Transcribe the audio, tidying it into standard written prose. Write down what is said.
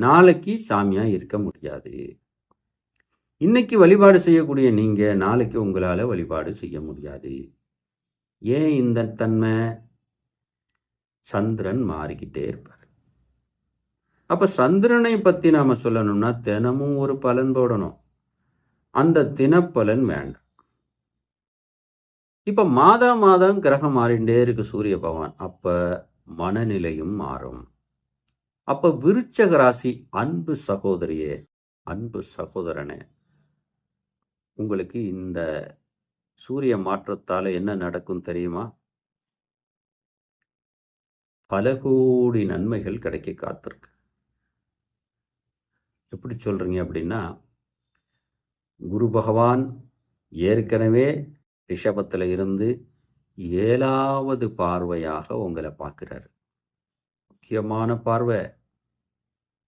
நாளைக்கு சாமியா இருக்க முடியாது. இன்னைக்கு வழிபாடு செய்யக்கூடிய நீங்க நாளைக்கு உங்களால வழிபாடு செய்ய முடியாது. ஏன் இந்த தன்மை? சந்திரன் மாறிக்கிட்டே இருப்பார். அப்ப சந்திரனை பத்தி நாம சொல்லணும்னா தினமும் ஒரு பலன் போடணும். அந்த தினப்பலன் வேண்டாம். இப்ப மாதம் கிரகம் மாறிண்டே இருக்கு சூரிய பகவான். அப்ப மனநிலையும் மாறும். அப்ப விருச்சக ராசி அன்பு சகோதரியே, அன்பு சகோதரனே, உங்களுக்கு இந்த சூரிய மாற்றத்தால என்ன நடக்கும் தெரியுமா? பல கோடி நன்மைகள் கிடைக்க காத்திருக்கு. எப்படி சொல்றீங்க அப்படின்னா, குரு பகவான் ஏற்கனவே ரிஷபத்தில் இருந்து 7வது பார்வையாக உங்களை பார்க்கிறார். முக்கியமான பார்வை.